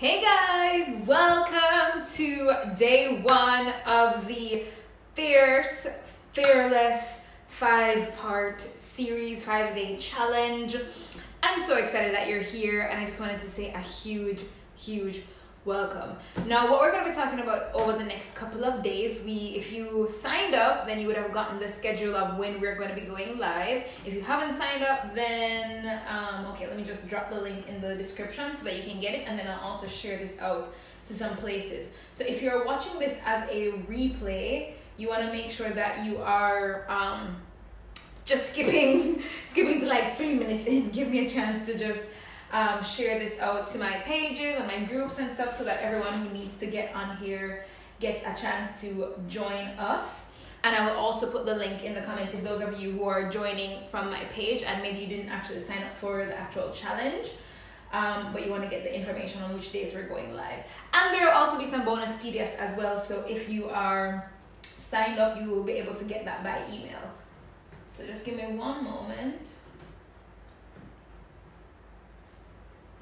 Hey guys, welcome to day one of the Fearless 5-part series, 5-day challenge. I'm so excited that you're here, and I just wanted to say a huge welcome. Now, what we're going to be talking about over the next couple of days, if you signed up, then you would have gotten the schedule of when we're going to be going live. If you haven't signed up, then okay, let me just drop the link in the description so that you can get it, and then I'll also share this out to some places. So if you're watching this as a replay, you want to make sure that you are just skipping to like 3 minutes in. Give me a chance to just share this out to my pages and my groups and stuff so that everyone who needs to get on here gets a chance to join us. And I will also put the link in the comments if those of you who are joining from my page and maybe you didn't actually sign up for the actual challenge, but you want to get the information on which days we're going live. And there will also be some bonus PDFs as well, so if you are signed up, you will be able to get that by email. So just give me one moment.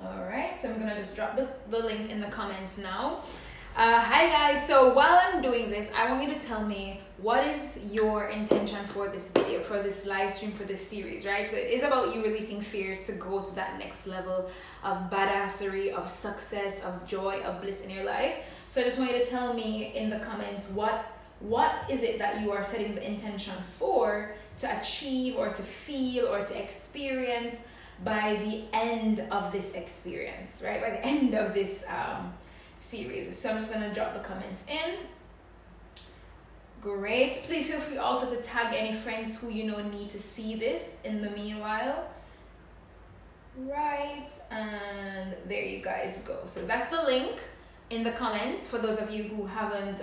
Alright, so I'm gonna just drop the link in the comments now. Hi guys, so while I'm doing this, I want you to tell me what is your intention for this video, for this live stream, for this series, right? So it is about you releasing fears to go to that next level of badassery, of success, of joy, of bliss in your life. So I just want you to tell me in the comments what is it that you are setting the intention for to achieve or to feel or to experience by the end of this experience, right? By the end of this series. So I'm just gonna drop the comments in. Great. Please feel free also to tag any friends who you know need to see this in the meanwhile. Right, and there you guys go. So that's the link in the comments. For those of you who haven't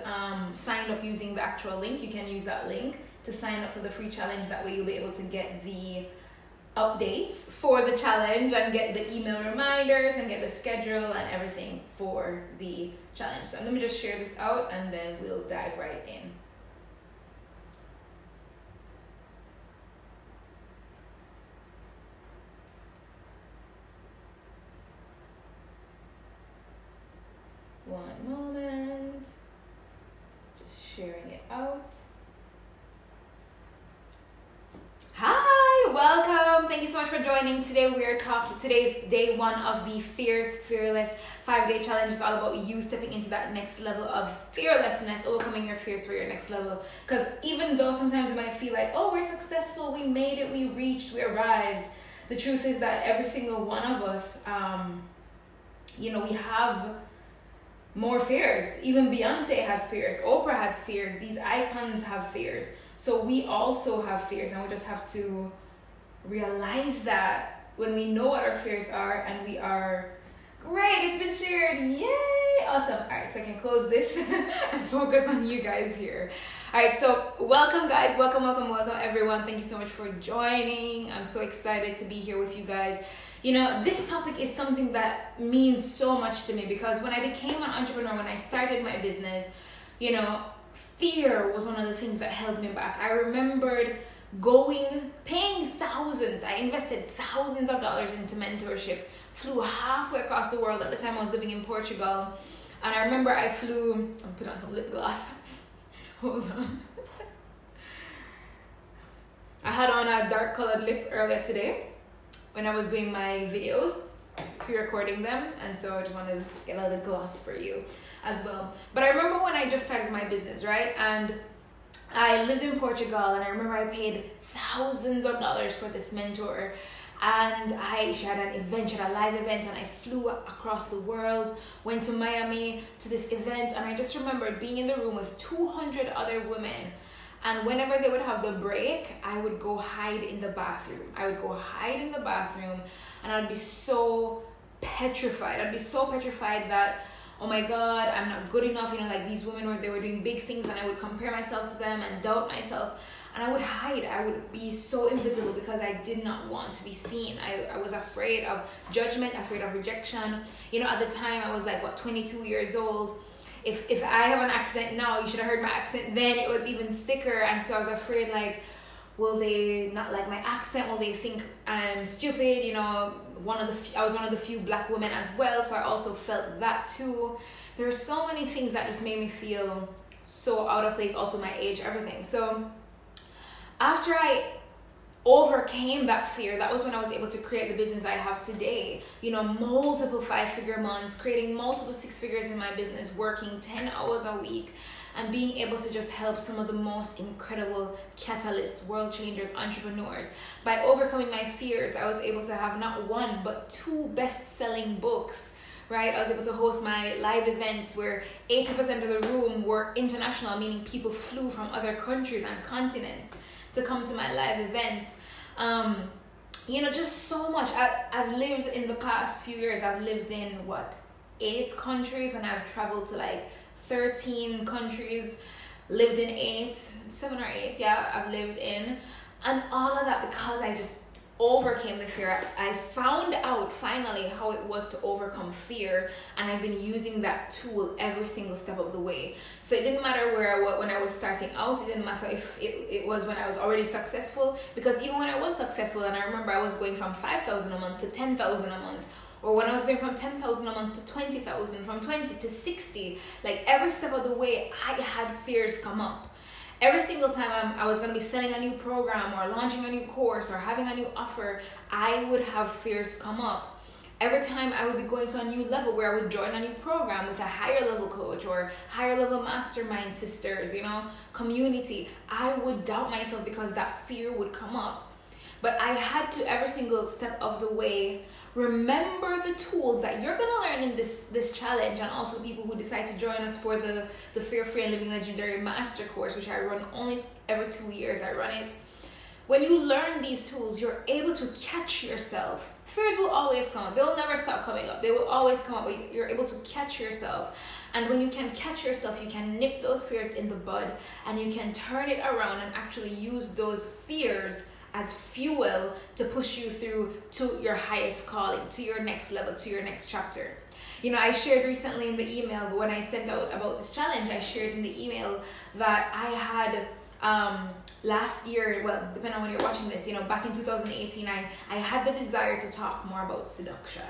signed up using the actual link, you can use that link to sign up for the free challenge. That way you'll be able to get the updates for the challenge and get the email reminders and get the schedule and everything for the challenge. So let me just share this out and then we'll dive right in. One moment, just sharing it out. Hi, welcome. Thank you so much for joining. Today we are talking, today's day one of the Fearless 5-day challenge. It's all about you stepping into that next level of fearlessness, overcoming your fears for your next level. Because even though sometimes we might feel like, oh, we're successful, we made it, we reached, we arrived, the truth is that every single one of us, we have more fears. Even Beyonce has fears, Oprah has fears, these icons have fears. So we also have fears, and we just have to realize that when we know what our fears are and we are great. It's been shared. Yay! Awesome. All right, so I can close this and focus on you guys here. All right, so welcome guys. Welcome everyone. Thank you so much for joining. I'm so excited to be here with you guys. You know, this topic is something that means so much to me because when I became an entrepreneur, when I started my business, you know, fear was one of the things that held me back. I remembered paying thousands. I invested thousands of dollars into mentorship, flew halfway across the world. At the time I was living in Portugal. And I remember I flew, I'll put on some lip gloss. Hold on. I had on a dark colored lip earlier today when I was doing my videos, pre-recording them. And so I just wanted to get a little gloss for you as well. But I remember when I just started my business, right? And I lived in Portugal, and I remember I paid thousands of dollars for this mentor. And she had an event, she had a live event, and I flew across the world, went to Miami to this event, and I just remembered being in the room with 200 other women. And whenever they would have the break, I would go hide in the bathroom. And I'd be so petrified. I'd be so petrified that, oh my God, I'm not good enough. You know, like these women they were doing big things, and I would compare myself to them and doubt myself. And I would hide. I would be so invisible because I did not want to be seen. I was afraid of judgment, afraid of rejection. You know, at the time I was like, 22 years old. If I have an accent now, you should have heard my accent then. It was even thicker. And so I was afraid, like, will they not like my accent? Will they think I'm stupid? You know, I was one of the few black women as well, so I also felt that too. There are so many things that just made me feel so out of place, also my age, everything. So after I overcame that fear, that was when I was able to create the business I have today. You know, multiple 5-figure months, creating multiple 6 figures in my business, working 10 hours a week, and being able to just help some of the most incredible catalysts, world changers, entrepreneurs. By overcoming my fears, I was able to have not 1 but 2 best-selling books, right? I was able to host my live events where 80% of the room were international, meaning people flew from other countries and continents to come to my live events. You know, just so much. I've lived in the past few years, I've lived in 8 countries, and I've traveled to like 13 countries, lived in 7 or 8, yeah, I've lived in. And all of that because I just overcame the fear. I found out finally how it was to overcome fear, and I've been using that tool every single step of the way. So it didn't matter where I was when I was starting out. It didn't matter if it was when I was already successful, because even when I was successful, and I remember I was going from 5,000 a month to 10,000 a month, or when I was going from 10,000 a month to 20,000, from 20 to 60, like every step of the way, I had fears come up. Every single time I was going to be selling a new program or launching a new course or having a new offer, I would have fears come up. Every time I would be going to a new level where I would join a new program with a higher level coach or higher level mastermind sisters, you know, community, I would doubt myself because that fear would come up. But I had to, every single step of the way, remember the tools that you're going to learn in this challenge, and also people who decide to join us for the Fear Free and Living Legendary Master Course, which I run only every 2 years. I run it. When you learn these tools, you're able to catch yourself. Fears will always come up. They'll never stop coming up. They will always come up, but you're able to catch yourself. And when you can catch yourself, you can nip those fears in the bud, and you can turn it around and actually use those fears as fuel to push you through to your highest calling, to your next level, to your next chapter. You know, I shared recently in the email, when I sent out about this challenge, I shared in the email that I had last year, well, depending on when you're watching this, you know, back in 2018, I had the desire to talk more about seduction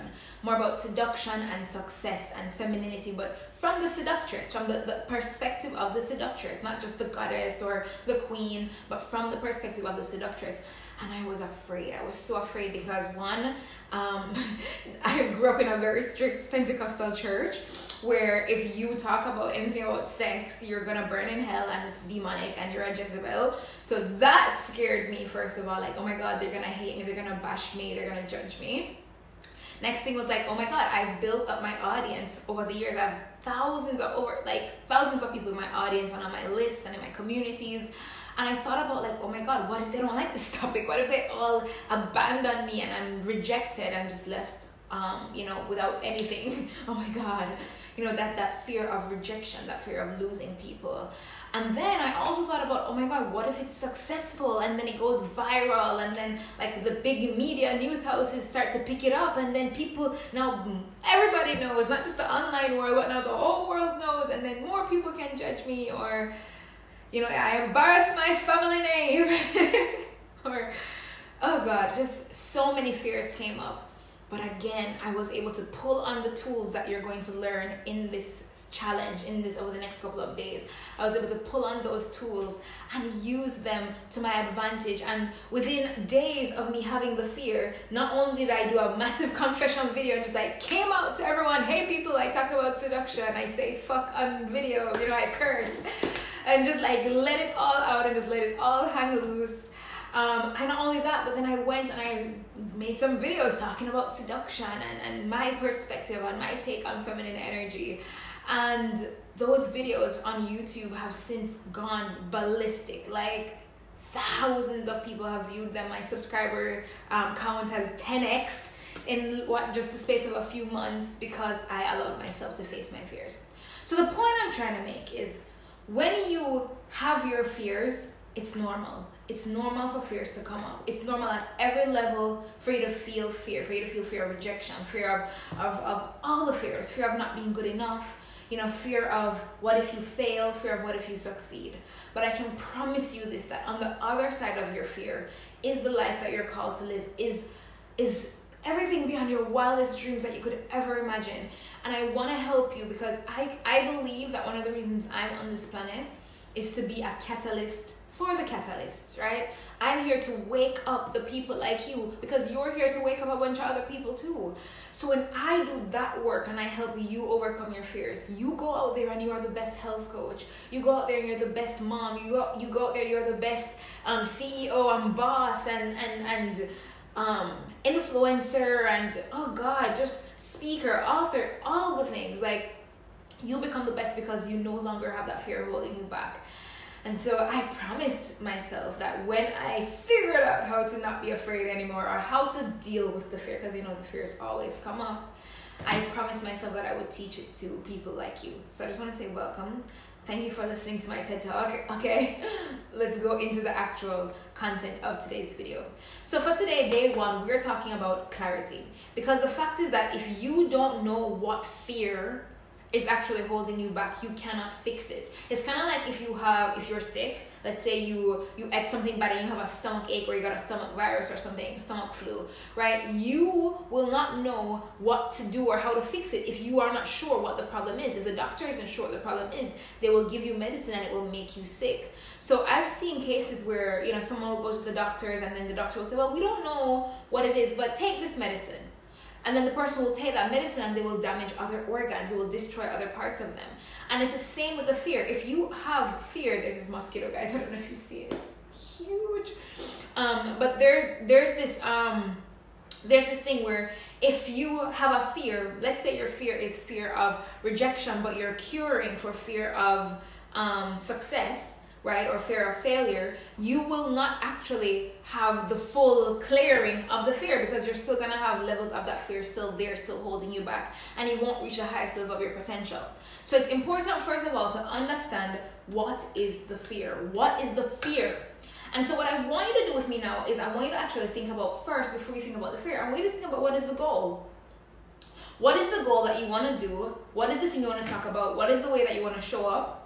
and success and femininity, but from the seductress, from the perspective of the seductress, not just the goddess or the queen, but from the perspective of the seductress. And I was afraid. I was so afraid because one, I grew up in a very strict Pentecostal church where if you talk about anything about sex, you're gonna burn in hell and it's demonic and you're a Jezebel. So that scared me, first of all, like, oh my God, they're gonna hate me, they're gonna bash me, they're gonna judge me. Next thing was like, oh my God, I've built up my audience over the years. I have thousands of people in my audience and on my list and in my communities. And I thought about like, oh my God, what if they don't like this topic? What if they all abandon me and I'm rejected and just left, you know, without anything? Oh my God, you know, that fear of rejection, that fear of losing people. And then I also thought about, oh my God, what if it's successful and then it goes viral and then like the big media news houses start to pick it up and then people, now everybody knows, not just the online world, but now the whole world knows, and then more people can judge me, or, you know, I embarrass my family name or, oh God, just so many fears came up. But again, I was able to pull on the tools that you're going to learn in this challenge, over the next couple of days. I was able to pull on those tools and use them to my advantage. And within days of me having the fear, not only did I do a massive confession video and just like came out to everyone, hey people, I talk about seduction, I say fuck on video, you know, I curse, and just like let it all out and just let it all hang loose. And not only that, but then I went and I made some videos talking about seduction and my perspective and my take on feminine energy. And those videos on YouTube have since gone ballistic. Like thousands of people have viewed them. My subscriber count has 10x'd in just the space of a few months because I allowed myself to face my fears. So the point I'm trying to make is when you have your fears, it's normal. It's normal for fears to come up. It's normal at every level for you to feel fear, for you to feel fear of rejection, fear of all the fears, fear of not being good enough, fear of what if you fail, fear of what if you succeed. But I can promise you this, that on the other side of your fear is the life that you're called to live, is everything beyond your wildest dreams that you could ever imagine. And I want to help you, because I believe that one of the reasons I'm on this planet is to be a catalyst for the catalysts, right? I'm here to wake up the people like you, because you're here to wake up a bunch of other people too. So when I do that work and I help you overcome your fears, you go out there and you are the best health coach. You go out there and you're the best mom. You go out there, you're the best CEO and boss and influencer and just speaker, author, all the things. Like, you become the best because you no longer have that fear holding you back. And so I promised myself that when I figured out how to not be afraid anymore, or how to deal with the fear, because the fears always come up, I promised myself that I would teach it to people like you. So I just want to say welcome. Thank you for listening to my TED Talk. Okay, let's go into the actual content of today's video. So for today, day one, we're talking about clarity. Because the fact is that if you don't know what fear is actually holding you back, you cannot fix it. It's kind of like if you're sick, let's say you ate something bad and you have a stomach ache, or you got a stomach virus or something, stomach flu, right? You will not know what to do or how to fix it if you are not sure what the problem is. If the doctor isn't sure what the problem is, they will give you medicine and it will make you sick. So I've seen cases where, someone will go to the doctors and then the doctor will say, well, we don't know what it is, but take this medicine. And then the person will take that medicine and they will damage other organs. It will destroy other parts of them. And it's the same with the fear. If you have fear, there's this mosquito, guys. I don't know if you see it. It's huge. But there's this thing where if you have a fear, let's say your fear is fear of rejection, but you're curing for fear of success, right, or fear of failure, you will not actually have the full clearing of the fear, because you're still going to have levels of that fear still there, still holding you back, and you won't reach the highest level of your potential. So it's important, first of all, to understand what is the fear. What is the fear? And so what I want you to do with me now is I want you to actually think about, first, before you think about the fear, I want you to think about what is the goal. What is the goal that you want to do? What is the thing you want to talk about? What is the way that you want to show up?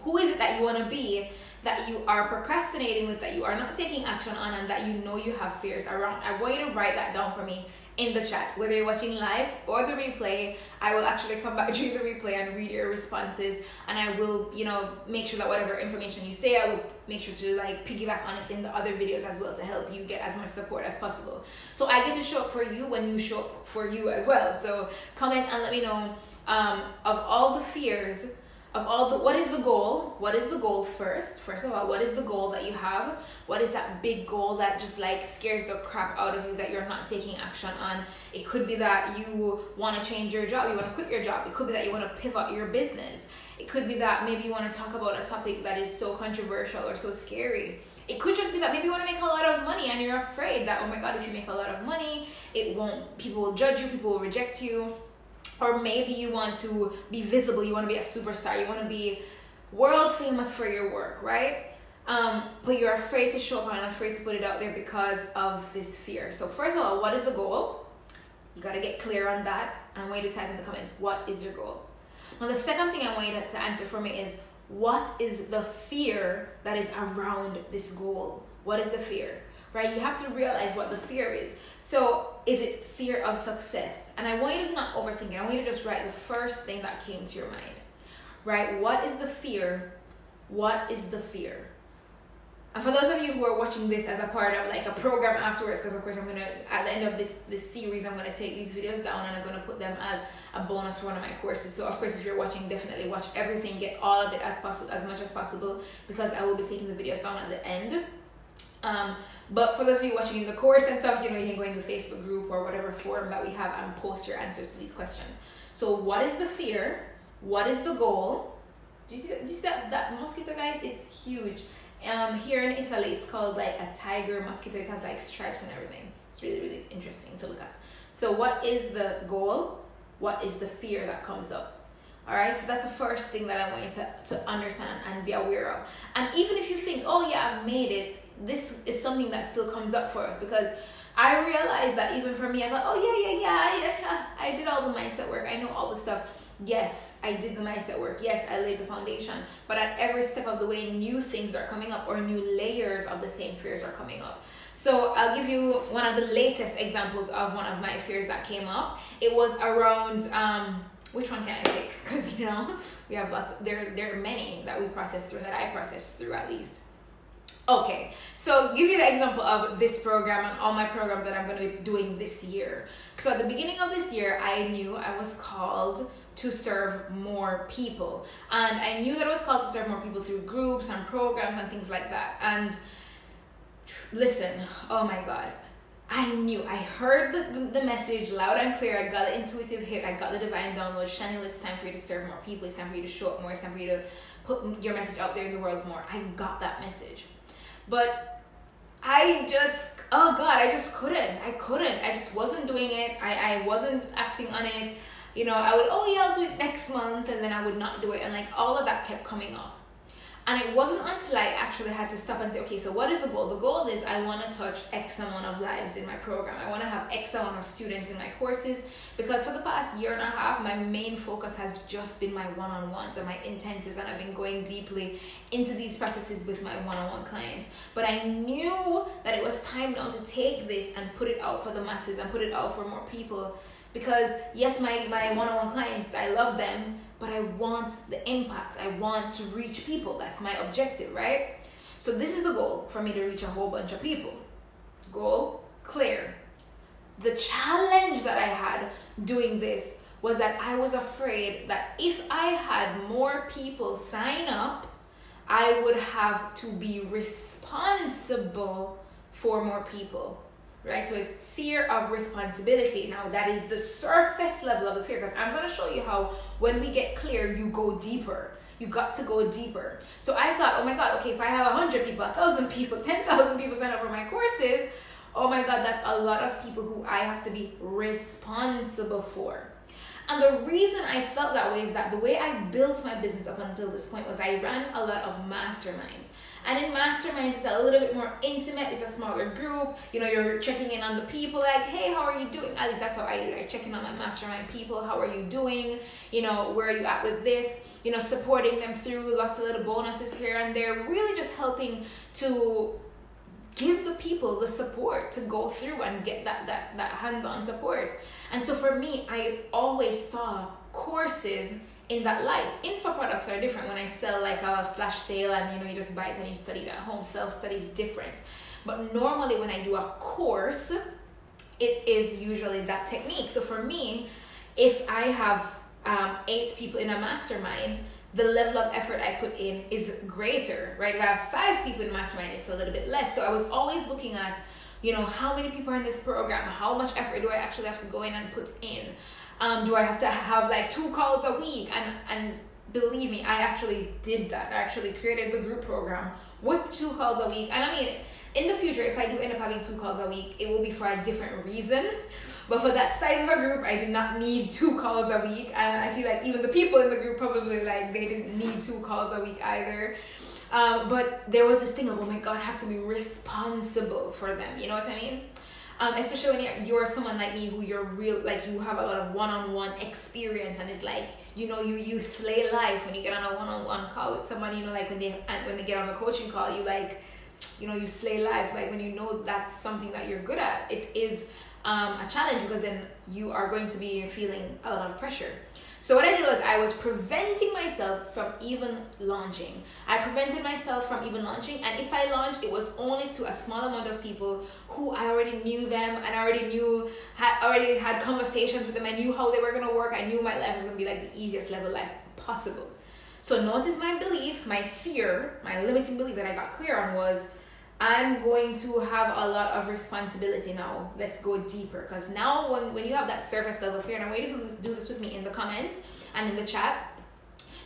Who is it that you want to be, that you are procrastinating with, that you are not taking action on, and that you have fears around? I want you to write that down for me in the chat, whether you're watching live or the replay. I will actually come back during the replay and read your responses, and I will, make sure that whatever information you say, I will make sure to piggyback on it in the other videos as well, to help you get as much support as possible. So I get to show up for you when you show up for you as well. So comment and let me know of all the fears, what is the goal? What is the goal first? First of all, what is the goal that you have? What is that big goal that just scares the crap out of you, that you're not taking action on? It could be that you want to change your job, you want to quit your job. It could be that you want to pivot your business. It could be that maybe you want to talk about a topic that is so controversial or so scary. It could just be that maybe you want to make a lot of money and you're afraid that, oh my God, if you make a lot of money, people will judge you, people will reject you. Or maybe you want to be visible, you want to be a superstar, you want to be world famous for your work, right? But you're afraid to show up and afraid to put it out there because of this fear. So first of all, what is the goal? You got to get clear on that. And I want you to type in the comments, what is your goal? Now the second thing I want you to answer for me is, what is the fear that is around this goal? What is the fear? Right? You have to realize what the fear is. So is it fear of success? And I want you to not overthink it. I want you to just write the first thing that came to your mind. Right? What is the fear? What is the fear? And for those of you who are watching this as a part of a program afterwards, because of course I'm going to, at the end of this series, I'm going to take these videos down and I'm going to put them as a bonus for one of my courses. So of course, if you're watching, definitely watch everything, get all of it as much as possible, because I will be taking the videos down at the end. But for those of you watching in the course and stuff, you can go in the Facebook group or whatever forum that we have and post your answers to these questions. So what is the fear? What is the goal? Do you see that mosquito, guys? It's huge. Here in Italy, it's called a tiger mosquito. It has stripes and everything. It's really, really interesting to look at. So what is the goal? What is the fear that comes up? All right, so that's the first thing that I want you to understand and be aware of. And even if you think, oh yeah, I've made it, this is something that still comes up for us, because I realized that even for me, I thought, oh yeah, I did all the mindset work. I know all the stuff. Yes, I did the mindset work. Yes, I laid the foundation. But at every step of the way, new things are coming up, or new layers of the same fears are coming up. So I'll give you one of the latest examples of one of my fears that came up. It was around, which one can I pick? Because, you know, we have lots, there are many that we process through, that I process through at least. Okay, so give you the example of this program and all my programs that I'm going to be doing this year. So at the beginning of this year, I knew I was called to serve more people. And I knew that I was called to serve more people through groups and programs and things like that. And listen, oh my God, I knew, I heard the message loud and clear. I got the intuitive hit. I got the divine download. Chanel, it's time for you to serve more people. It's time for you to show up more. It's time for you to put your message out there in the world more. I got that message. But I just, oh God, I just couldn't. I just wasn't doing it. I wasn't acting on it. You know, I would, oh yeah, I'll do it next month. And then I would not do it. And like all of that kept coming up. And it wasn't until I actually had to stop and say, okay, so what is the goal? The goal is I want to touch X amount of lives in my program. I want to have X amount of students in my courses, because for the past year and a half, my main focus has just been my one-on-ones and my intensives, and I've been going deeply into these processes with my one-on-one clients. But I knew that it was time now to take this and put it out for the masses and put it out for more people. Because yes, my one-on-one clients, I love them, but I want the impact. I want to reach people. That's my objective, right? So this is the goal, for me to reach a whole bunch of people. Goal clear. The challenge that I had doing this was that I was afraid that if I had more people sign up, I would have to be responsible for more people. Right? So it's fear of responsibility. Now that is the surface level of the fear, because I'm going to show you how when we get clear, you go deeper. You got to go deeper. So I thought, oh my God, okay, if I have 100 people, 1,000 people, 10,000 people sign up for my courses, oh my God, that's a lot of people who I have to be responsible for. And the reason I felt that way is that the way I built my business up until this point was I ran a lot of masterminds. And in masterminds, it's a little bit more intimate. It's a smaller group. You know, you're checking in on the people like, hey, how are you doing? At least that's how I do it. I check in on my mastermind people. How are you doing? You know, where are you at with this? You know, supporting them through lots of little bonuses here and there. Really just helping to give the people the support to go through and get that hands-on support. And so for me, I always saw courses in that light. Info products are different. When I sell like a flash sale and you know you just buy it and you study it at home, self-study is different. But normally when I do a course, it is usually that technique. So for me, if I have 8 people in a mastermind, the level of effort I put in is greater, right? If I have 5 people in mastermind, it's a little bit less. So I was always looking at, you know, how many people are in this program? How much effort do I actually have to go in and put in? Do I have to have like 2 calls a week? And believe me, I actually did that. I actually created the group program with 2 calls a week. And I mean, in the future, if I do end up having 2 calls a week, it will be for a different reason. But for that size of a group, I did not need 2 calls a week. And I feel like even the people in the group probably like they didn't need 2 calls a week either. But there was this thing of, oh my God, I have to be responsible for them. You know what I mean? Especially when you're someone like me who you're real, like you have a lot of one-on-one experience, and it's like, you know, you slay life when you get on a one-on-one call with somebody, you know, like when they get on a coaching call, you like, you know, you slay life. Like when you know that's something that you're good at, it is a challenge, because then you are going to be feeling a lot of pressure. So what I did was I was preventing myself from even launching. I prevented myself from even launching, and if I launched, it was only to a small amount of people who I already knew them, and I already had conversations with them. I knew how they were going to work. I knew my life was going to be like the easiest level life possible. So notice my belief, my fear, my limiting belief that I got clear on was, I'm going to have a lot of responsibility now. Let's go deeper. Because now when you have that surface level fear, and I want you to do this with me in the comments and in the chat,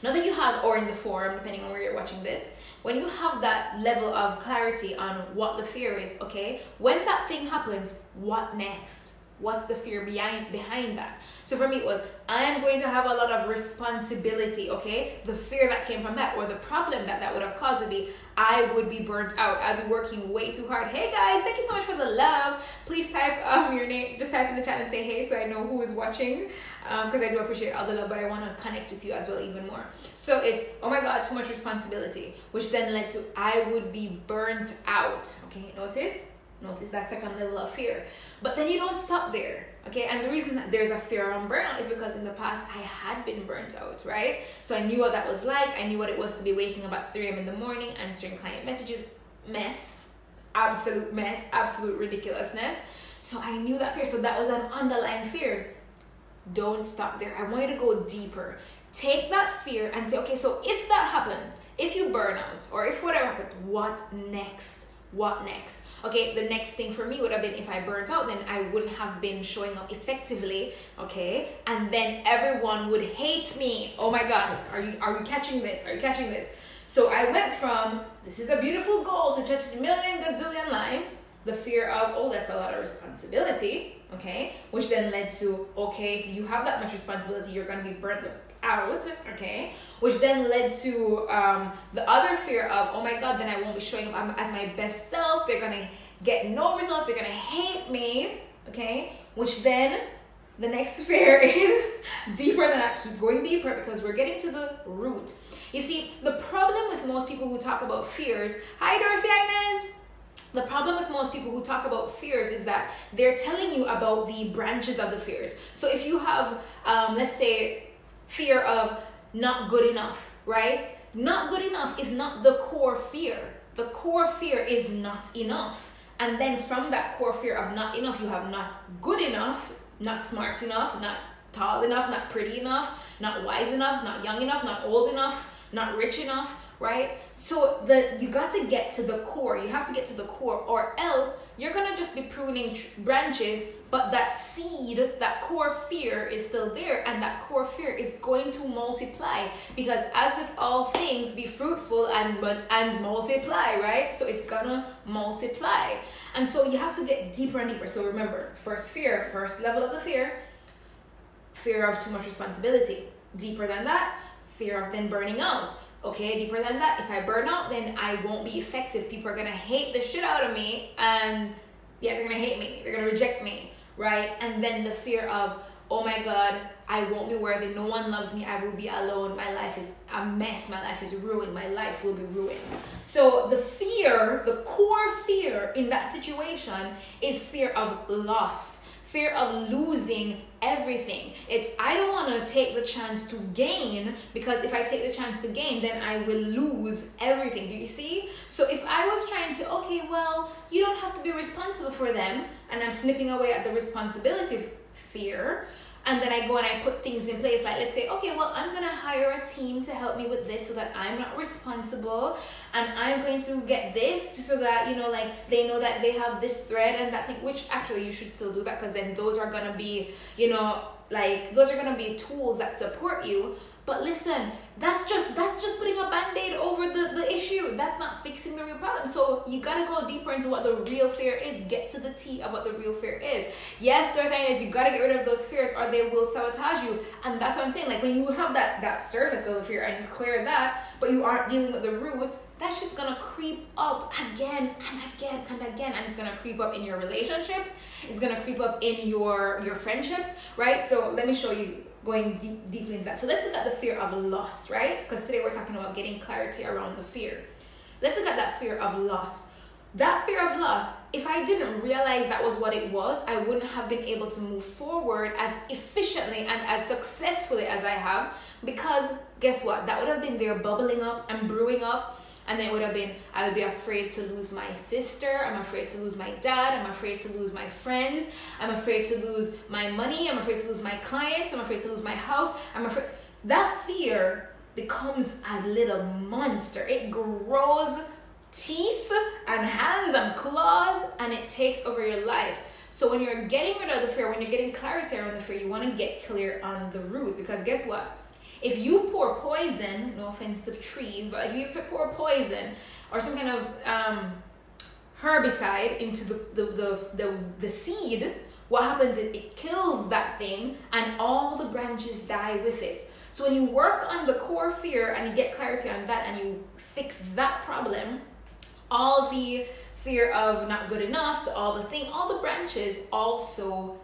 not that you have, or in the forum, depending on where you're watching this, when you have that level of clarity on what the fear is, okay, when that thing happens, what next? What's the fear behind that? So for me, it was, I'm going to have a lot of responsibility, okay? The fear that came from that, or the problem that would have caused would be, I would be burnt out. I'd be working way too hard. Hey guys, thank you so much for the love. Please type your name, just type in the chat and say hey so I know who is watching, because I do appreciate all the love, but I want to connect with you as well even more. So it's, oh my God, too much responsibility, which then led to, I would be burnt out. Okay, notice that second level of fear. But then you don't stop there, okay? And the reason that there's a fear on burnout is because in the past I had been burnt out, right? So I knew what that was like. I knew what it was to be waking up at 3 a.m. in the morning, answering client messages. Mess, absolute ridiculousness. So I knew that fear. So that was an underlying fear. Don't stop there. I want you to go deeper. Take that fear and say, okay, so if that happens, if you burn out, or if whatever happens, what next? What next? Okay, the next thing for me would have been, if I burnt out, then I wouldn't have been showing up effectively, okay? And then everyone would hate me. Oh my God, are you catching this? Are you catching this? So I went from, this is a beautiful goal, to touch a million gazillion lives, the fear of, oh, that's a lot of responsibility, okay? Which then led to, okay, if you have that much responsibility, you're going to be burnt out, okay? Which then led to the other fear of, oh my God, then I won't be showing up as my best self. They're going to get no results. They're going to hate me, okay? Which then, the next fear is deeper than that. Keep going deeper because we're getting to the root. You see, the problem with most people who talk about fears, hi Dorothy Inez. The problem with most people who talk about fears is that they're telling you about the branches of the fears. So if you have, let's say, fear of not good enough, right? Not good enough is not the core fear. The core fear is not enough. And then from that core fear of not enough, you have not good enough, not smart enough, not tall enough, not pretty enough, not wise enough, not young enough, not old enough, not rich enough, right? So you got to get to the core. You have to get to the core, or else you're gonna just be pruning branches, but that seed, that core fear is still there, and that core fear is going to multiply, because as with all things, be fruitful and multiply, right? So it's gonna multiply. And so you have to get deeper and deeper. So remember, first level of the fear of too much responsibility. Deeper than that, fear of then burning out. Okay, deeper than that, if I burn out, then I won't be effective. People are gonna hate the shit out of me, and yeah, they're gonna hate me, they're gonna reject me, right? And then the fear of, oh my God, I won't be worthy, no one loves me, I will be alone, my life is a mess, my life is ruined, my life will be ruined. So the fear, the core fear in that situation is fear of loss, fear of losing everything. It's, I don't want to take the chance to gain, because if I take the chance to gain, then I will lose everything. Do you see? So if I was trying to, okay, well, you don't have to be responsible for them, and I'm snipping away at the responsibility fear, and then I go and I put things in place, like let's say, okay, well, I'm gonna hire a team to help me with this so that I'm not responsible, and I'm going to get this so that, you know, like they know that they have this thread and that thing, which actually you should still do that, because then those are gonna be, you know, like those are gonna be tools that support you. But listen, that's just putting a band-aid over the issue. That's not fixing the real problem. So you gotta go deeper into what the real fear is. Get to the tea of what the real fear is. Yes, the thing is, you gotta get rid of those fears, or they will sabotage you. And that's what I'm saying. Like when you have that surface level fear and you clear that, but you aren't dealing with the root, that shit's gonna creep up again and again and again, and it's gonna creep up in your relationship. It's gonna creep up in your friendships, right? So let me show you, going deeply into that. So let's look at the fear of loss, right? Because today we're talking about getting clarity around the fear. Let's look at that fear of loss. That fear of loss, if I didn't realize that was what it was, I wouldn't have been able to move forward as efficiently and as successfully as I have, because guess what? That would have been there bubbling up and brewing up. And then it would have been, I would be afraid to lose my sister, I'm afraid to lose my dad, I'm afraid to lose my friends, I'm afraid to lose my money, I'm afraid to lose my clients, I'm afraid to lose my house, I'm afraid. That fear becomes a little monster. It grows teeth and hands and claws, and it takes over your life. So when you're getting rid of the fear, when you're getting clarity around the fear, you want to get clear on the root, because guess what? If you pour poison, no offense to trees, but if you pour poison or some kind of herbicide into the seed, what happens is it kills that thing and all the branches die with it. So when you work on the core fear and you get clarity on that and you fix that problem, all the fear of not good enough, all the branches also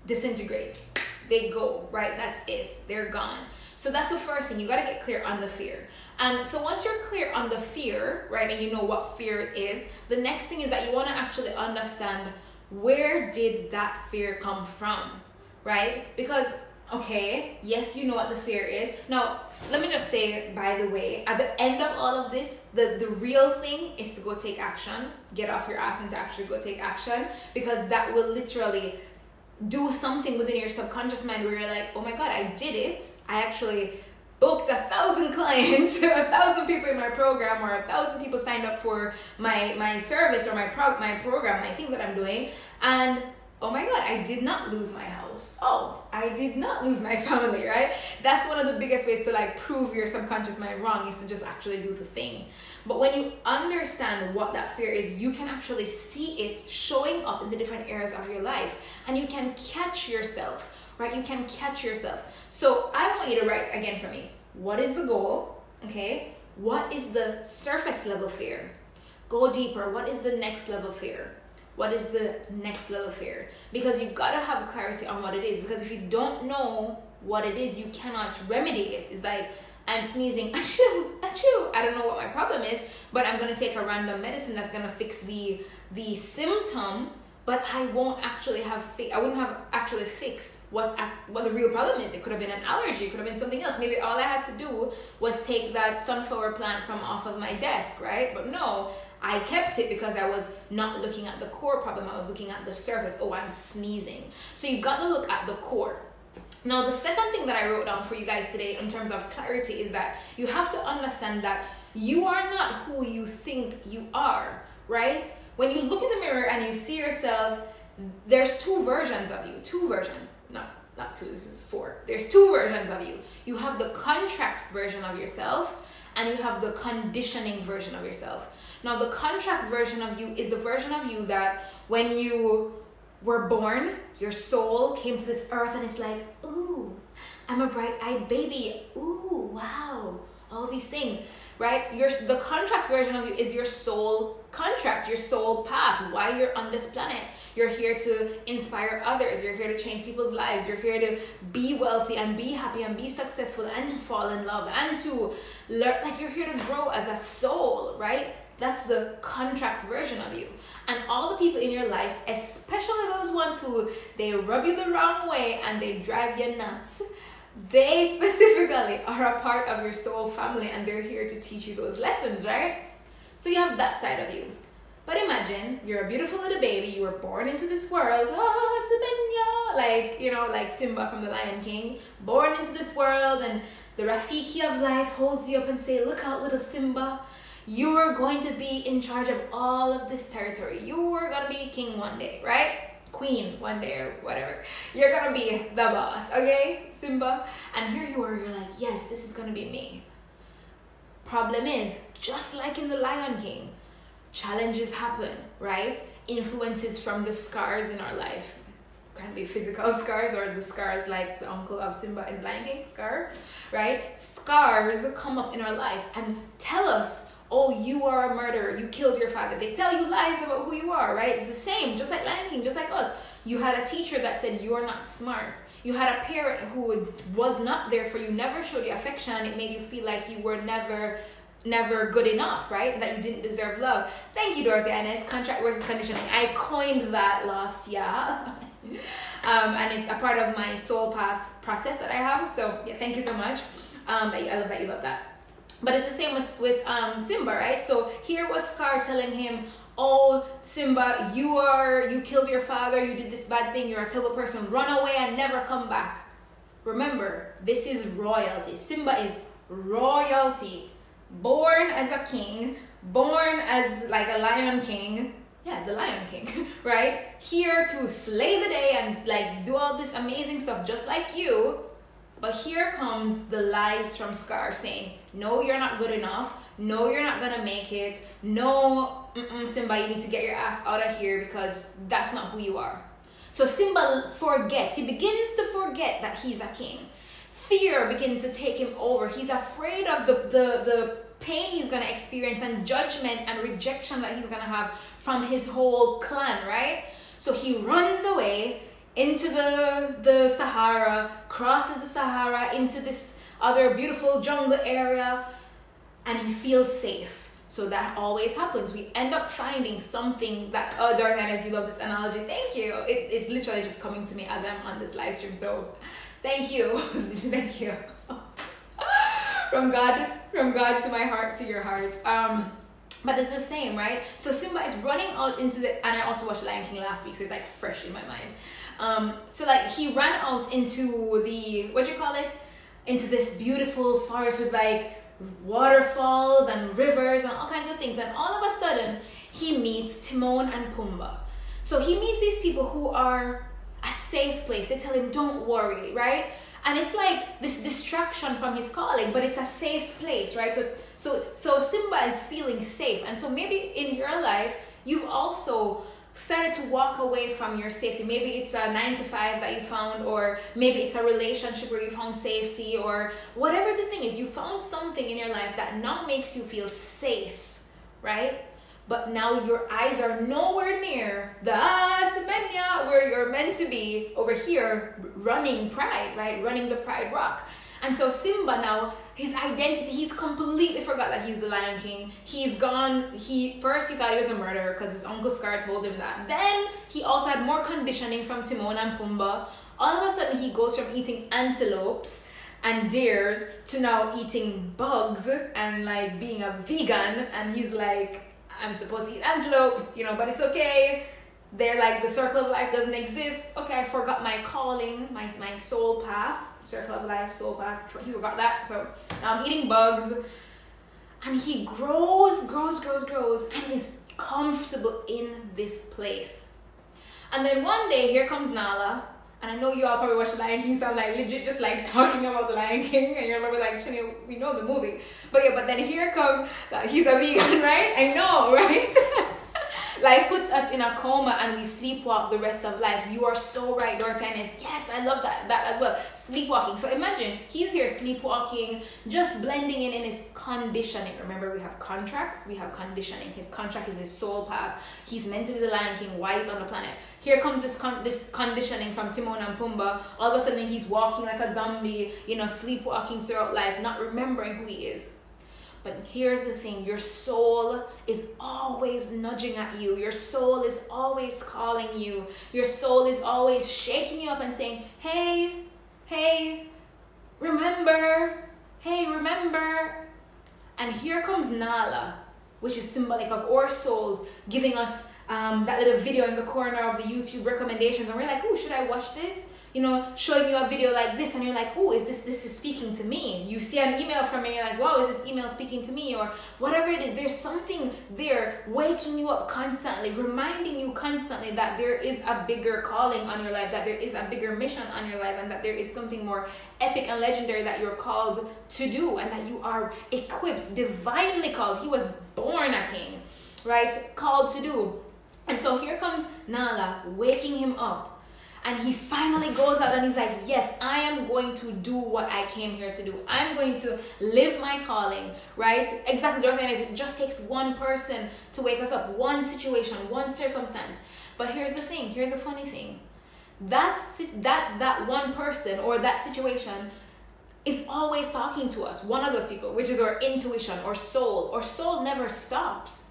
disintegrate. They go, right? That's it. They're gone. So that's the first thing. You got to get clear on the fear. And so once you're clear on the fear, right, and you know what fear is, the next thing is that you want to actually understand, where did that fear come from, right? Because, okay, yes, you know what the fear is. Now, let me just say, by the way, at the end of all of this, the real thing is to go take action. Get off your ass and to actually go take action, because that will literally do something within your subconscious mind where you're like, oh my God, I did it. I actually booked 1,000 clients, 1,000 people in my program, or 1,000 people signed up for my service or my program, my thing that I'm doing. And oh my God, I did not lose my house. Oh, I did not lose my family, right? That's one of the biggest ways to like prove your subconscious mind wrong, is to just actually do the thing. But when you understand what that fear is, you can actually see it showing up in the different areas of your life, and you can catch yourself, right? You can catch yourself. So I want you to write again for me. What is the goal? Okay. What is the surface level fear? Go deeper. What is the next level fear? What is the next level fear? Because you've got to have clarity on what it is. Because if you don't know what it is, you cannot remedy it. It's like, I'm sneezing, achoo, achoo. I don't know what my problem is, but I'm going to take a random medicine that's going to fix the symptom, but I won't actually I wouldn't have actually fixed what the real problem is. It could have been an allergy, it could have been something else. Maybe all I had to do was take that sunflower plant from off of my desk, right? But no, I kept it because I was not looking at the core problem. I was looking at the surface. Oh, I'm sneezing. So you got to look at the core. Now, the second thing that I wrote down for you guys today in terms of clarity is that you have to understand that you are not who you think you are, right? When you look in the mirror and you see yourself, there's two versions of you. Two versions. No, not two, this is four. There's two versions of you. You have the contracts version of yourself, and you have the conditioning version of yourself. Now, the contracts version of you is the version of you that when you were born, your soul came to this earth and it's like, ooh, I'm a bright-eyed baby. Ooh, wow, all these things, right? The contracts version of you is your soul contract, your soul path, why you're on this planet. You're here to inspire others. You're here to change people's lives. You're here to be wealthy and be happy and be successful and to fall in love and to learn. Like, you're here to grow as a soul, right? That's the contracts version of you. And all the people in your life, especially those ones who they rub you the wrong way and they drive you nuts, they specifically are a part of your soul family, and they're here to teach you those lessons, right? So you have that side of you. But imagine you're a beautiful little baby. You were born into this world. Oh, Simba, like Simba from The Lion King, born into this world, and the Rafiki of life holds you up and say, look out, little Simba. You're going to be in charge of all of this territory. You're going to be king one day, right? Queen one day or whatever. You're going to be the boss, okay, Simba? And here you are, you're like, yes, this is going to be me. Problem is, just like in The Lion King, challenges happen, right? Influences from the scars in our life. Can be physical scars or the scars like the uncle of Simba in Lion King, Scar, right? Scars come up in our life and tell us, oh, you are a murderer, you killed your father. They tell you lies about who you are, right? It's the same, just like Lion King, just like us. You had a teacher that said you are not smart. You had a parent who was not there for you, never showed you affection, and it made you feel like you were never good enough, right? That you didn't deserve love. Thank you, Dorothy Innes. Contract versus conditioning. I coined that last year. And it's a part of my soul path process that I have. So yeah, thank you so much. I love that you love that. But it's the same with Simba, right? So here was Scar telling him, oh, Simba, you killed your father, you did this bad thing, you're a terrible person, run away and never come back. Remember, this is royalty. Simba is royalty. Born as a king, born as like a lion king. Yeah, the Lion King, right? Here to slay the day and like do all this amazing stuff just like you. But here comes the lies from Scar saying, no, you're not good enough. No, you're not gonna make it. No, Simba, you need to get your ass out of here because that's not who you are. So Simba forgets. He begins to forget that he's a king. Fear begins to take him over. He's afraid of the pain he's going to experience and judgment and rejection that he's going to have from his whole clan, right? So he runs away into the Sahara, crosses the Sahara into this other beautiful jungle area, and he feels safe. So that always happens. We end up finding something that, oh, Dorothy, you love this analogy. Thank you. It's literally just coming to me as I'm on this live stream. So thank you. Thank you. From God to my heart to your heart. But it's the same, right? So Simba is running out into the, and I also watched Lion King last week, so it's like fresh in my mind. So like he ran out into the, into this beautiful forest with like waterfalls and rivers and all kinds of things. And all of a sudden he meets Timon and Pumbaa. So he meets these people who are a safe place. They tell him, don't worry, right? And it's like this distraction from his calling, but it's a safe place, right? So Simba is feeling safe. And so maybe in your life, you've also started to walk away from your safety. Maybe it's a 9-to-5 that you found, or maybe it's a relationship where you found safety, or whatever the thing is, you found something in your life that now makes you feel safe, right? But now your eyes are nowhere near the Semenya, where you're meant to be, over here running pride, right? Running the pride rock. And so Simba now, his identity, he's completely forgot that he's the Lion King. He's gone, first he thought he was a murderer because his Uncle Scar told him that. Then he also had more conditioning from Timon and Pumbaa. All of a sudden he goes from eating antelopes and deers to now eating bugs and like being a vegan. And he's like, I'm supposed to eat antelope, but it's okay. They're like, the circle of life doesn't exist. Okay, I forgot my calling, my soul path, circle of life, soul path. He forgot that. So now I'm eating bugs. And he grows, and is comfortable in this place. And then one day, here comes Nala. And I know you all probably watched The Lion King, so I'm like legit just like talking about The Lion King. And you're probably like, Shani, we know the movie. But yeah, but then here comes, he's a vegan, right? I know, right? Life puts us in a coma and we sleepwalk the rest of life. You are so right, Dorothy. Yes, I love that as well. Sleepwalking. So imagine he's here sleepwalking, just blending in his conditioning. Remember, we have contracts, we have conditioning. His contract is his soul path. He's meant to be the Lion King. Why he's on the planet? Here comes this conditioning from Timon and Pumbaa. All of a sudden he's walking like a zombie, sleepwalking throughout life, not remembering who he is. But here's the thing, your soul is always nudging at you. Your soul is always calling you. Your soul is always shaking you up and saying, hey, remember. And here comes Nala, which is symbolic of our souls, giving us that little video in the corner of the YouTube recommendations. And we're like, oh, should I watch this? Showing you a video like this, and you're like, oh, this is speaking to me. You see an email from me, and you're like, wow, is this email speaking to me? Or whatever it is, there's something there waking you up constantly, reminding you constantly that there is a bigger calling on your life, that there is a bigger mission on your life, and that there is something more epic and legendary that you're called to do, and that you are equipped, divinely called. He was born a king, right? Called to do. And so here comes Nala waking him up. And he finally goes out and he's like, yes, I am going to do what I came here to do. I'm going to live my calling, right? Exactly. It just takes one person to wake us up, one situation, one circumstance. But here's the thing. Here's the funny thing. That one person or that situation is always talking to us. One of those people, which is our intuition or soul. Our soul never stops.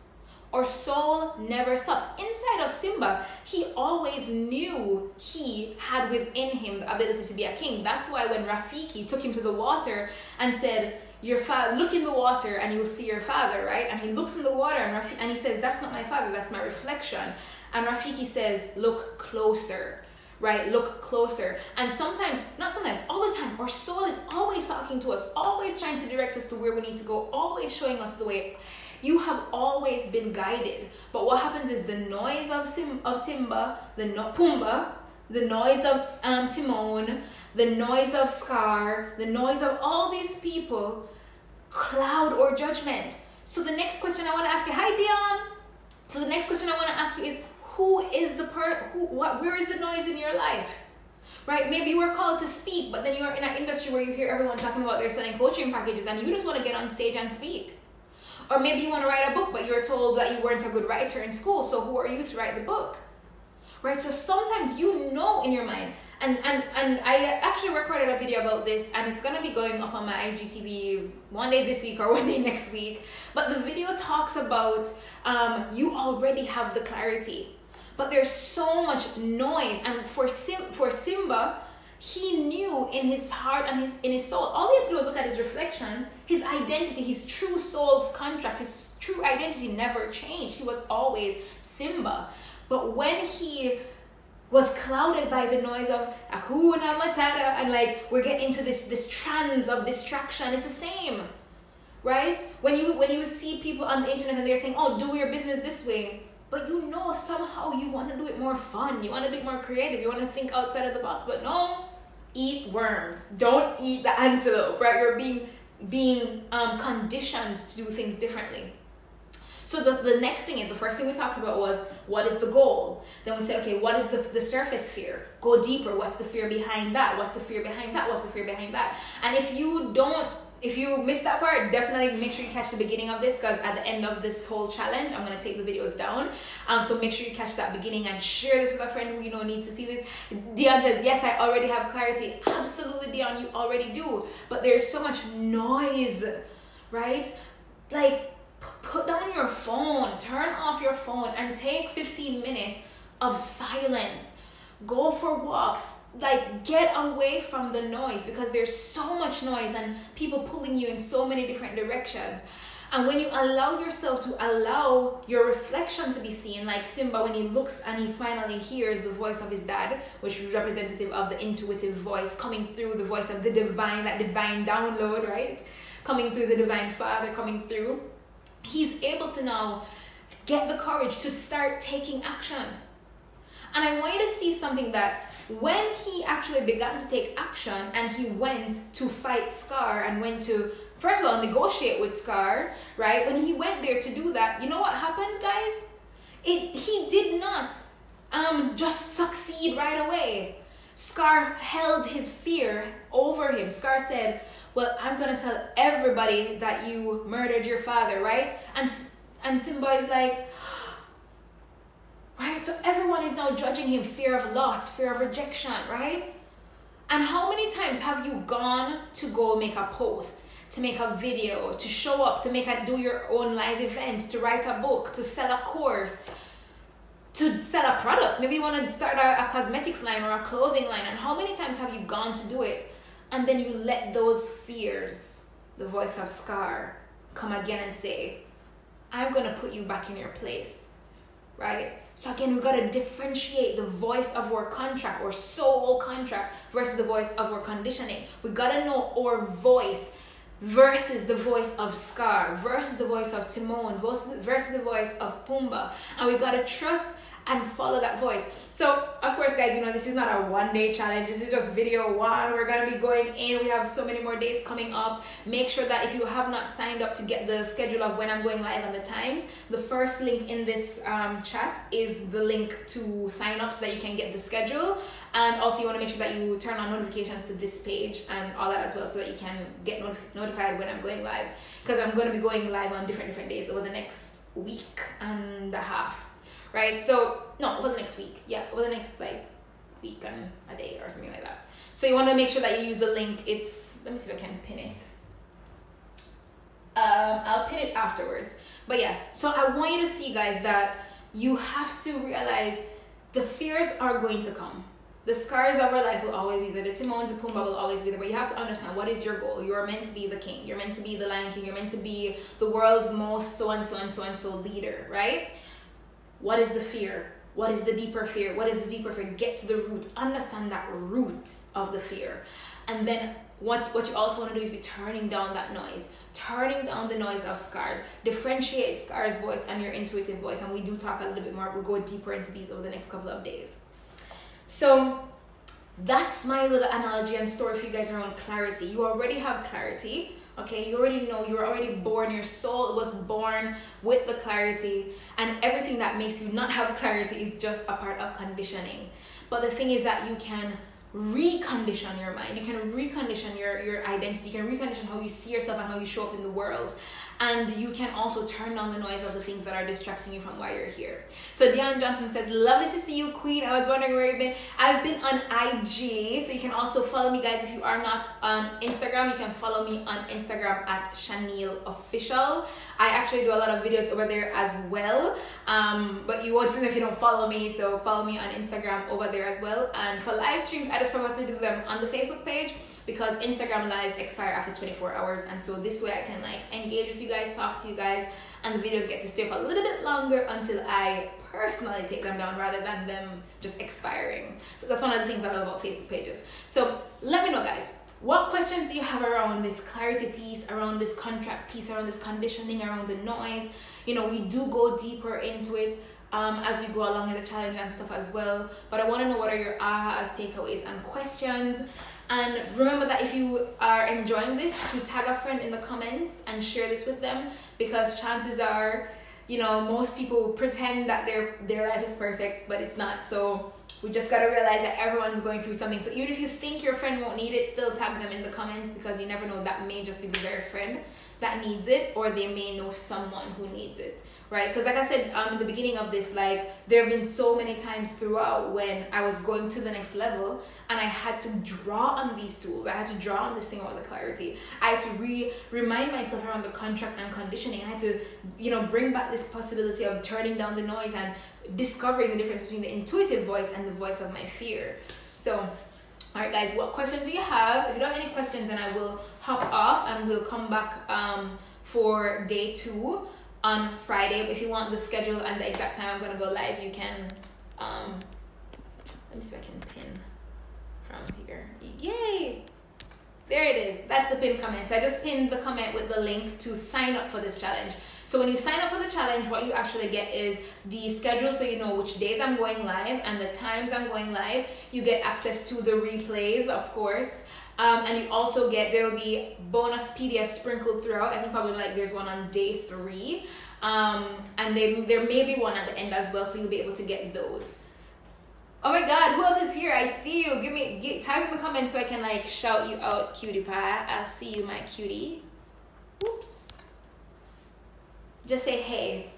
Our soul never stops. Inside of Simba, he always knew he had within him the ability to be a king. That's why when Rafiki took him to the water and said, look in the water and you'll see your father, right? And he looks in the water and he says, that's not my father, that's my reflection. And Rafiki says, look closer, right? Look closer. And all the time, our soul is always talking to us, always trying to direct us to where we need to go, always showing us the way. You have always been guided. But what happens is the noise of Pumbaa, the noise of Timon, the noise of Scar, the noise of all these people cloud our judgment. So the next question I want to ask you, hi Dion. So the next question I want to ask you is, where is the noise in your life? Right? Maybe you were called to speak, but then you're in an industry where you hear everyone talking about they're selling coaching packages and you just want to get on stage and speak. Or maybe you want to write a book, but you're told that you weren't a good writer in school, so who are you to write the book? Right? So sometimes you know in your mind, and I actually recorded a video about this, and it's going to be going up on my IGTV one day this week or one day next week. But the video talks about you already have the clarity. But there's so much noise, and for Simba, he knew in his heart and in his soul, all he had to do was look at his reflection, his identity, his true soul's contract, his true identity never changed. He was always Simba. But when he was clouded by the noise of Hakuna Matata, and like we're getting into this trance of distraction, it's the same, right? When you see people on the internet and they're saying, oh, do your business this way, but you know somehow you want to do it more fun, you want to do it more creative, you want to think outside of the box, but no, eat worms, don't eat the antelope, right? You're being conditioned to do things differently. So the next thing is, the first thing we talked about was, what is the goal? Then we said, okay, what is the surface fear? Go deeper. What's the fear behind that? What's the fear behind that? What's the fear behind that? And if you missed that part, definitely make sure you catch the beginning of this, because at the end of this whole challenge, I'm going to take the videos down. So make sure you catch that beginning and share this with a friend who you know needs to see this. Dion says, yes, I already have clarity. Absolutely, Dion, you already do. But there's so much noise, right? Like, put down your phone, turn off your phone, and take 15 minutes of silence. Go for walks. Like, get away from the noise, because there's so much noise and people pulling you in so many different directions. And when you allow yourself to allow your reflection to be seen, like Simba, when he looks and he finally hears the voice of his dad, which is representative of the intuitive voice coming through, the voice of the divine, that divine download, right? Coming through, the divine father coming through. He's able to now get the courage to start taking action. And I want you to see something, that when he actually began to take action and he went to fight Scar and went to, first of all, negotiate with Scar, right? When he went there to do that, you know what happened, guys? He did not just succeed right away. Scar held his fear over him. Scar said, well, I'm going to tell everybody that you murdered your father, right? And Simba is like, right? So everyone is now judging him, fear of loss, fear of rejection, right? And how many times have you gone to go make a post, to make a video, to show up, to do your own live event, to write a book, to sell a course, to sell a product? Maybe you want to start a cosmetics line or a clothing line. And how many times have you gone to do it? And then you let those fears, the voice of Scar, come again and say, I'm going to put you back in your place, right? So again, we've got to differentiate the voice of our contract or soul contract versus the voice of our conditioning. We got to know our voice versus the voice of Scar, versus the voice of Timon, versus the voice of Pumbaa. And we got to trust and follow that voice. So, of course, guys, you know, this is not a one-day challenge. This is just video one. We're going to be going in. We have so many more days coming up. Make sure that if you have not signed up to get the schedule of when I'm going live and the times, the first link in this chat is the link to sign up so that you can get the schedule. And also, you want to make sure that you turn on notifications to this page and all that as well, so that you can get notified when I'm going live. Because I'm going to be going live on different days over the next week and a half. Right, so no, over the next week, over the next week and a day or something like that. So you want to make sure that you use the link. Let me see if I can pin it. I'll pin it afterwards. But yeah, so I want you to see, guys, that you have to realize the fears are going to come. The Scars of our life will always be there. The Timons and Pumbaa will always be there. But you have to understand, what is your goal? You are meant to be the king. You're meant to be the Lion King. You're meant to be the world's most so-and-so leader, right? What is the fear? What is the deeper fear? What is the deeper fear? Get to the root. Understand that root of the fear. And then what you also want to do is be turning down that noise. Turning down the noise of Scar. Differentiate Scar's voice and your intuitive voice. And we do talk a little bit more. We'll go deeper into these over the next couple of days. So that's my little analogy and story for you guys around clarity. You already have clarity. Okay, you already know, you're already born, your soul was born with the clarity, and everything that makes you not have clarity is just a part of conditioning. But the thing is that you can recondition your mind, you can recondition your identity, you can recondition how you see yourself and how you show up in the world. And you can also turn down the noise of the things that are distracting you from why you're here. So Dion Johnson says, lovely to see you, Queen. I was wondering where you've been. I've been on IG, so you can also follow me, guys. If you are not on Instagram, you can follow me on Instagram at Chanel Official. I actually do a lot of videos over there as well, but you won't see them if you don't follow me, so follow me on Instagram over there as well. And for live streams, I just prefer to do them on the Facebook page, because Instagram lives expire after 24 hours, and so this way I can like engage with you guys, talk to you guys, and the videos get to stay up a little bit longer until I personally take them down rather than them just expiring. So that's one of the things I love about Facebook pages. So let me know, guys, what questions do you have around this clarity piece, around this contract piece, around this conditioning, around the noise? You know, we do go deeper into it as we go along in the challenge and stuff as well, but I want to know what are your ahas, takeaways, and questions. And remember that if you are enjoying this, to tag a friend in the comments and share this with them, because chances are, you know, most people pretend that their life is perfect, but it's not. So we just got to realize that everyone's going through something. So even if you think your friend won't need it, still tag them in the comments, because you never know, that may just be the very friend that needs it, or they may know someone who needs it, right? Because like I said in the beginning of this, like, there have been so many times throughout when I was going to the next level and I had to draw on these tools. I had to draw on this thing about the clarity. I had to remind myself around the contract and conditioning. I had to, you know, bring back this possibility of turning down the noise and discovering the difference between the intuitive voice and the voice of my fear. So, all right, guys, what questions do you have? If you don't have any questions, then I will hop off and we'll come back for day 2 on Friday. If you want the schedule and the exact time I'm going to go live, you can, let me see if I can pin from here. Yay! There it is. That's the pinned comment. So I just pinned the comment with the link to sign up for this challenge. So when you sign up for the challenge, what you actually get is the schedule, so you know which days I'm going live and the times I'm going live. You get access to the replays, of course. And you also get, there will be bonus PDFs sprinkled throughout. I think probably like there's one on day 3. And there may be one at the end as well, so you'll be able to get those. Oh my God, who else is here? I see you. Type in the comments so I can like shout you out, cutie pie. I see you, my cutie. Oops. Just say hey.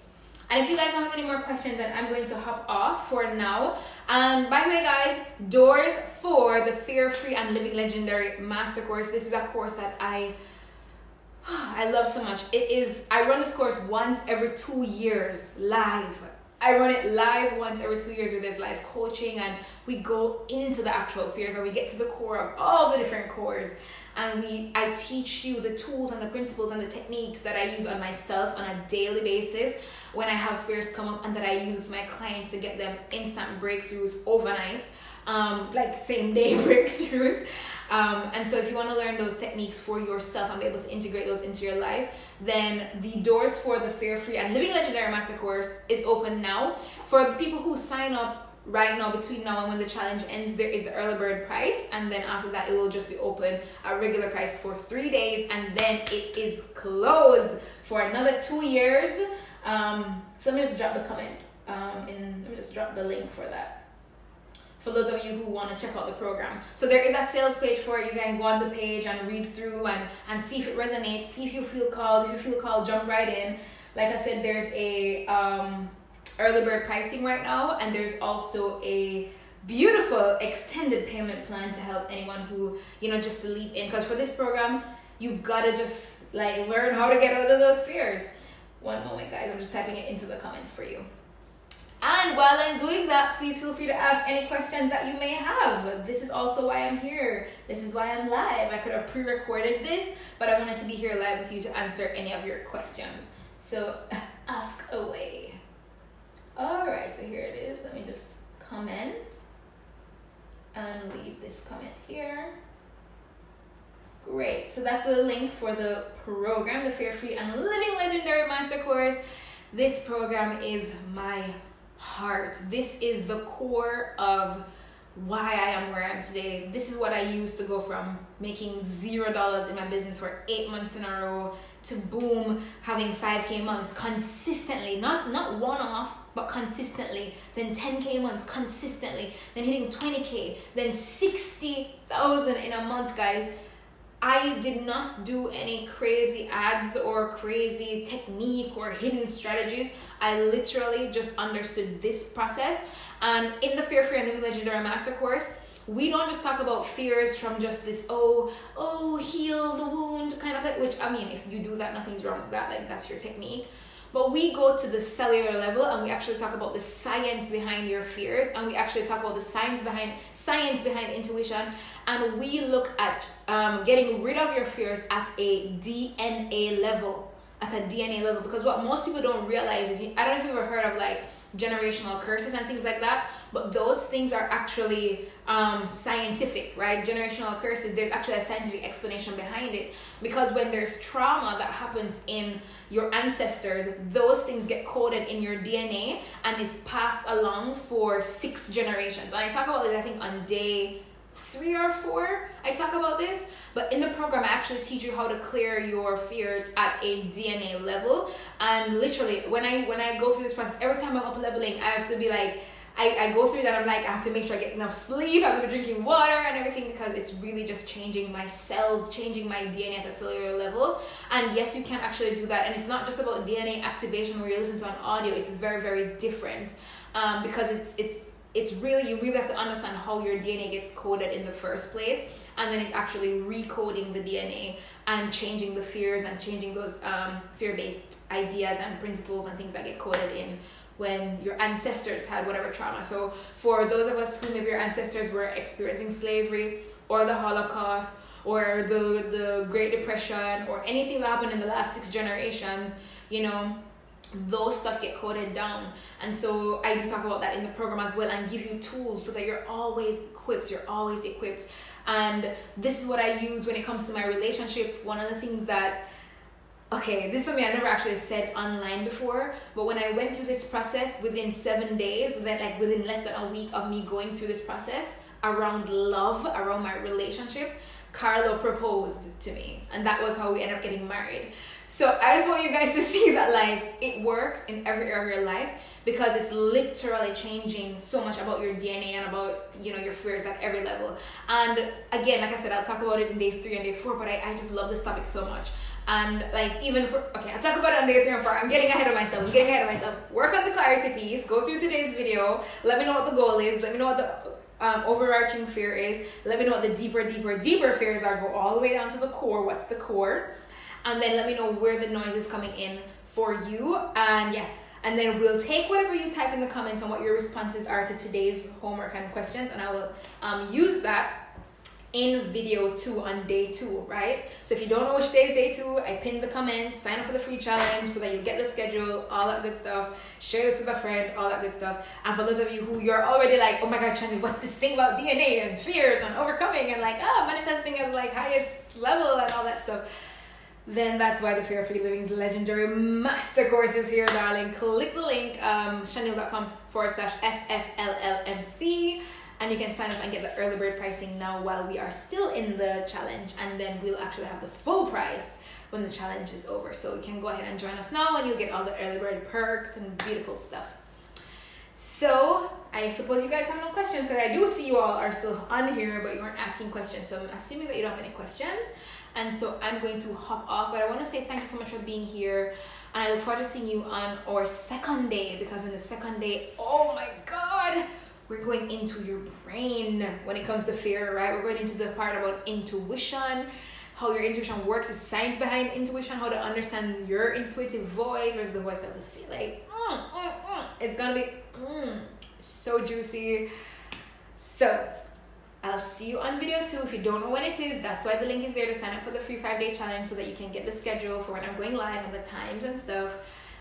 And if you guys don't have any more questions, then I'm going to hop off for now. And by the way, guys, doors for the Fear Free and Living Legendary Master Course. This is a course that I love so much. I run this course once every 2 years live. I run it live once every 2 years, where there's live coaching and we go into the actual fears, or we get to the core of all the different cores, and I teach you the tools and the principles and the techniques that I use on myself on a daily basis when I have fears come up, and that I use with my clients to get them instant breakthroughs overnight, like same day breakthroughs. And so if you want to learn those techniques for yourself and be able to integrate those into your life, then the doors for the Fear Free and Living Legendary Master Course is open now. For the people who sign up right now, between now and when the challenge ends, there is the early bird price, and then after that it will just be open at regular price for 3 days, and then it is closed for another 2 years. So let me just drop the comment let me just drop the link for that, for those of you who want to check out the program. So there is a sales page for it. You can go on the page and read through and see if it resonates, see if you feel called. If you feel called, jump right in. Like I said, there's a early bird pricing right now, and there's also a beautiful extended payment plan to help anyone who, you know, just to leap in. Because for this program, you gotta just like learn how to get out of those fears. One moment, guys, I'm just typing it into the comments for you. And while I'm doing that, please feel free to ask any questions that you may have. This is also why I'm here. This is why I'm live. I could have pre-recorded this, but I wanted to be here live with you to answer any of your questions. So ask away. All right, so here it is. Let me just comment and leave this comment here. Great, so that's the link for the program, the Fear Free and Living Legendary Master Course. This program is my heart. This is the core of why I am where I am today. This is what I used to go from making $0 in my business for 8 months in a row to boom, having 5K months consistently, not one off, but consistently, then 10K months consistently, then hitting 20K, then 60,000 in a month, guys. I did not do any crazy ads or crazy technique or hidden strategies. I literally just understood this process. And in the Fear Free and Living Legendary Master Course, we don't just talk about fears from just this, heal the wound kind of thing, which, I mean, if you do that, nothing's wrong with that. Like, that's your technique. But we go to the cellular level and we actually talk about the science behind your fears, and we actually talk about the science behind intuition, and we look at getting rid of your fears at a DNA level. Because what most people don't realize is, I don't know if you've ever heard of like generational curses and things like that, but those things are actually scientific, right? Generational curses, there's actually a scientific explanation behind it, because when there's trauma that happens in your ancestors, those things get coded in your DNA and it's passed along for 6 generations. And I talk about this, I think, on day 3 or 4, I talk about this. But in the program, I actually teach you how to clear your fears at a DNA level. And literally, when I go through this process, every time I'm up leveling, I have to be like, I go through that, I'm like, I have to make sure I get enough sleep, I have to be drinking water and everything, because it's really just changing my cells, changing my DNA at a cellular level. And yes, you can actually do that. And it's not just about DNA activation where you listen to an audio. It's very, very different, because it's really, you really have to understand how your DNA gets coded in the first place, and then it's actually recoding the DNA and changing the fears and changing those fear-based ideas and principles and things that get coded in when your ancestors had whatever trauma. So for those of us who maybe your ancestors were experiencing slavery or the Holocaust or the Great Depression or anything that happened in the last 6 generations, you know, those stuff get coded down. And so I do talk about that in the program as well, and give you tools so that you're always equipped. And this is what I use when it comes to my relationship. One of the things that, okay, this is something I never actually said online before, but when I went through this process, within 7 days, within less than a week of me going through this process around love, around my relationship, Carlo proposed to me, and that was how we ended up getting married. So I just want you guys to see that, like, it works in every area of your life, because it's literally changing so much about your DNA and about, you know, your fears at every level. And again, like I said, I'll talk about it in day 3 and day 4, but I just love this topic so much. And like, even I'll talk about it on day 3 and 4. I'm getting ahead of myself. Work on the clarity piece. Go through today's video. Let me know what the goal is. Let me know what the overarching fear is. Let me know what the deeper fears are. Go all the way down to the core. What's the core? And then let me know where the noise is coming in for you. And yeah, and then we'll take whatever you type in the comments on what your responses are to today's homework and questions, and I will use that in video 2 on day 2, right? So if you don't know which day is day 2, I pinned the comments, sign up for the free challenge so that you get the schedule, all that good stuff, share this with a friend, all that good stuff. And for those of you who you're already like, oh my God, Shani, what's this thing about DNA and fears and overcoming and like, manifesting at like highest level and all that stuff, then that's why the Fear Free Living Legendary Master Course is here, darling. Click the link, chanel.com/FFLLMC, and you can sign up and get the early bird pricing now while we are still in the challenge, and then we'll actually have the full price when the challenge is over. So you can go ahead and join us now, and you'll get all the early bird perks and beautiful stuff. So I suppose you guys have no questions, because I do see you all are still on here, but you aren't asking questions. So I'm assuming that you don't have any questions. And so I'm going to hop off, but I want to say thank you so much for being here, and I look forward to seeing you on our second day, because in the second day, oh my God, we're going into your brain when it comes to fear, right? We're going into the part about intuition, how your intuition works, the science behind intuition, how to understand your intuitive voice versus the voice of the feeling. It's gonna be so juicy. So I'll see you on video 2. If you don't know when it is, that's why the link is there, to sign up for the free 5-day challenge so that you can get the schedule for when I'm going live and the times and stuff.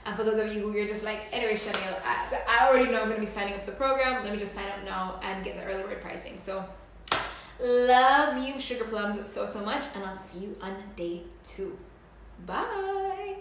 And for those of you who you're just like, anyway, Chanel, I already know I'm going to be signing up for the program. Let me just sign up now and get the early bird pricing. So love you, sugar plums, so much. And I'll see you on day 2. Bye.